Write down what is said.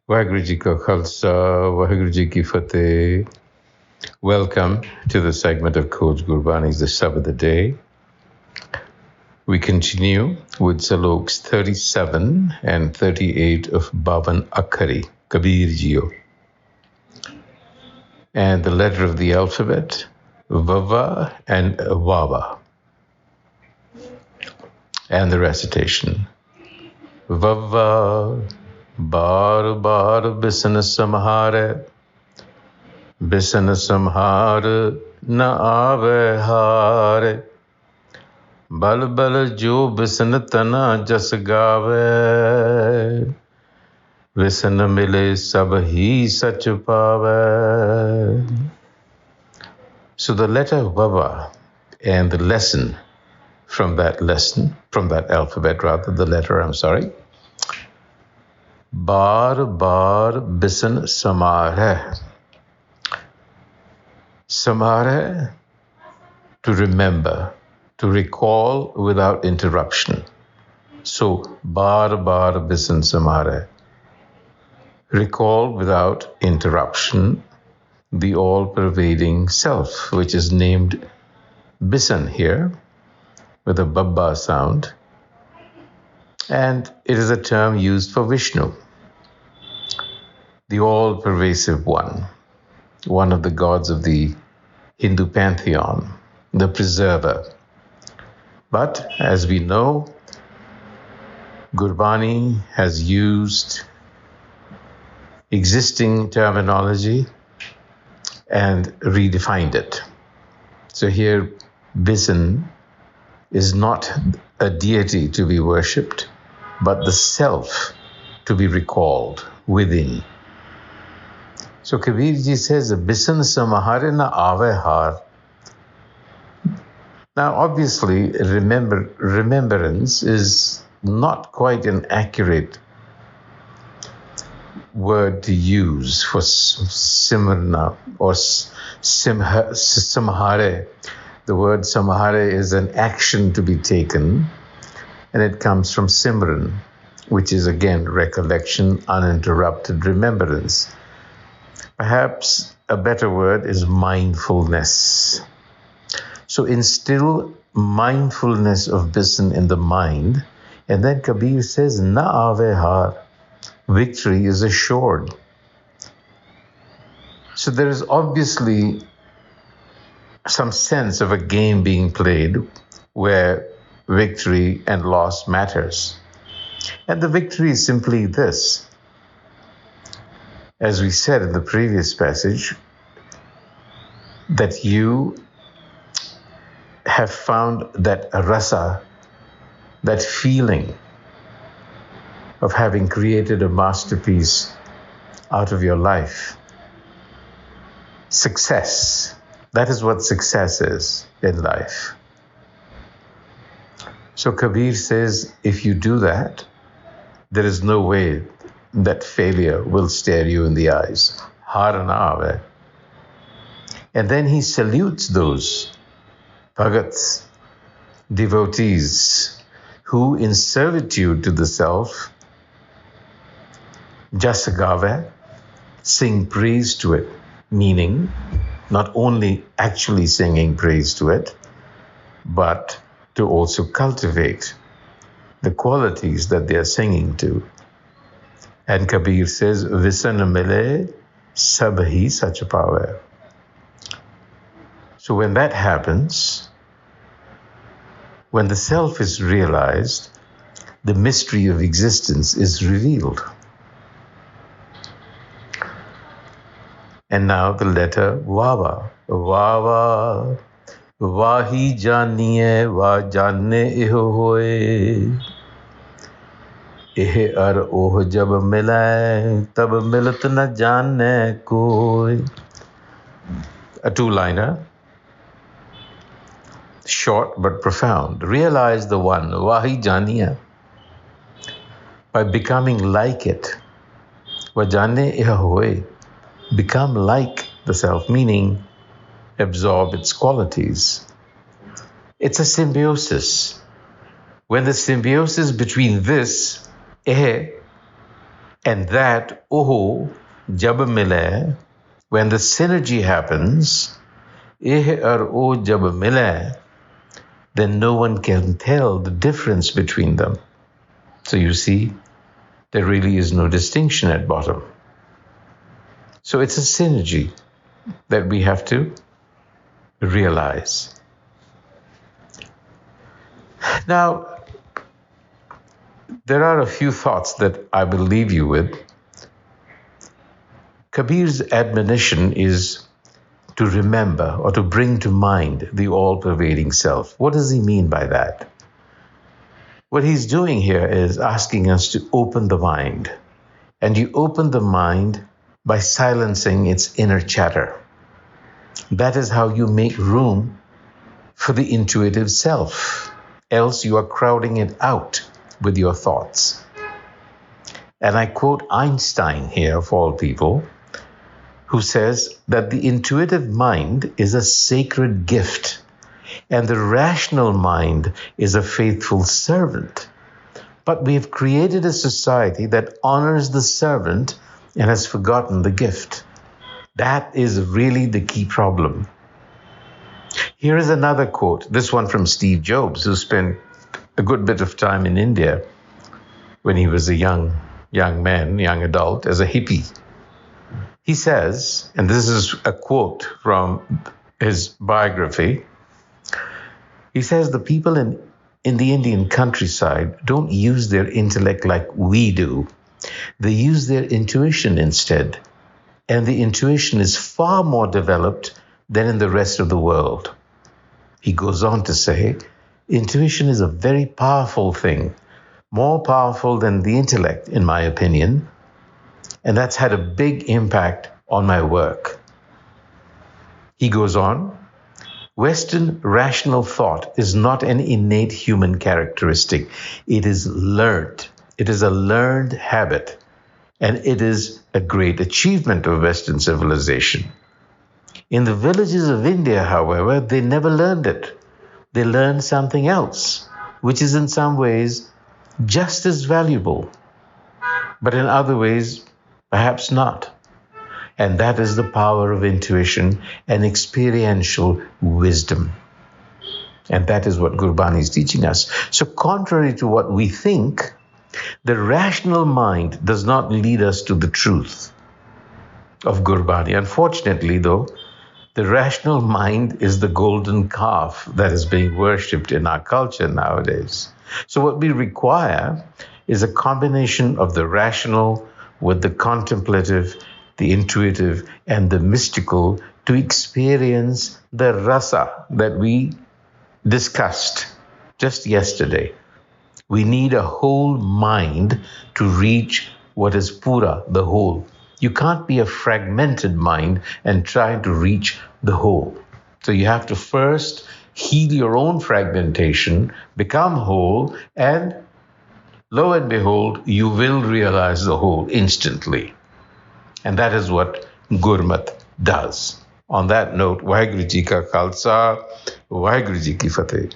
Waheguru Ji Ka Khalsa, Waheguru Ji Ki Fateh. Welcome to the segment of Coach Gurbani's a-sabad-a-day. We continue with Saloks 37 and 38 of Bavan Akhari, Kabir Jiyo. And the letter of the alphabet, Vava and Vava. And the recitation. Vava, bar bar Bisan Samhar, Bisan Samhar na ave har. Bal bal jo bisan tana jas gaave, Bisan mile sab hi sach paave. So the letter Vava and the lesson from that alphabet rather, the letter, I'm sorry. Bar bar Bisan Samhar. Samhar, to remember, to recall without interruption. So, bar bar Bisan Samhar. Recall without interruption the all-pervading self, which is named Bisan here, with a babba sound. And it is a term used for Vishnu, the all-pervasive one of the gods of the Hindu pantheon, the preserver. But as we know, Gurbani has used existing terminology and redefined it. So here, Bisan is not a deity to be worshipped, but the self to be recalled within. So Kabir Ji says, Bisan Samhar na ave har. Now, obviously, remembrance is not quite an accurate word to use for simrana or samhare. The word samhare is an action to be taken, and it comes from simran, which is again recollection, uninterrupted remembrance. Perhaps a better word is mindfulness. So instill mindfulness of Bisan in the mind, and then Kabir says, Na ave har, victory is assured. So there is obviously some sense of a game being played where victory and loss matters. And the victory is simply this. As we said in the previous passage, that you have found that rasa, that feeling of having created a masterpiece out of your life. Success. That is what success is in life. So Kabir says, if you do that, there is no way that failure will stare you in the eyes. Har na ave. And then he salutes those bhagats, devotees, who in servitude to the self, jas gave, sing praise to it, meaning not only actually singing praise to it, but to also cultivate the qualities that they are singing to. And Kabir says, Visan mile sab hi sach paave. So when that happens, when the self is realized, the mystery of existence is revealed. And now the letter Vava. Vava, vahi janiye, va janne iho hoye. Ehe ar oh jab milay, tab milat na janne koi. A two-liner, short but profound. Realize the one, vahi janiya, by becoming like it. Va janne iho hoye. Become like the self, meaning absorb its qualities. It's a symbiosis. When the symbiosis between this, and And that oh jab mile, when the synergy happens, eh or oh jab mile, then no one can tell the difference between them. So you see, there really is no distinction at bottom. So it's a synergy that we have to realize. Now, there are a few thoughts that I will leave you with. Kabir's admonition is to remember or to bring to mind the all-pervading self. What does he mean by that? What he's doing here is asking us to open the mind. And you open the mind by silencing its inner chatter. That is how you make room for the intuitive self. Else you are crowding it out with your thoughts. And I quote Einstein here, of all people, who says that the intuitive mind is a sacred gift and the rational mind is a faithful servant. But we have created a society that honors the servant and has forgotten the gift. That is really the key problem. Here is another quote, this one from Steve Jobs, who spent a good bit of time in India when he was a young man, young adult, as a hippie. He says, and this is a quote from his biography, he says, the people in the Indian countryside don't use their intellect like we do. They use their intuition instead. And the intuition is far more developed than in the rest of the world. He goes on to say, intuition is a very powerful thing, more powerful than the intellect, in my opinion. And that's had a big impact on my work. He goes on, Western rational thought is not an innate human characteristic. It is learned. It is a learned habit. And it is a great achievement of Western civilization. In the villages of India, however, they never learned it. They learned something else, which is in some ways just as valuable, but in other ways, perhaps not. And that is the power of intuition and experiential wisdom. And that is what Gurbani is teaching us. So contrary to what we think, the rational mind does not lead us to the truth of Gurbani. Unfortunately, though, the rational mind is the golden calf that is being worshipped in our culture nowadays. So what we require is a combination of the rational with the contemplative, the intuitive, and the mystical to experience the rasa that we discussed just yesterday. We need a whole mind to reach what is pura, the whole. You can't be a fragmented mind and try to reach the whole. So you have to first heal your own fragmentation, become whole, and lo and behold, you will realize the whole instantly. And that is what Gurmat does. On that note, Vaheguru Ji Ka Khalsa, Vaheguru Ji Ki Fateh.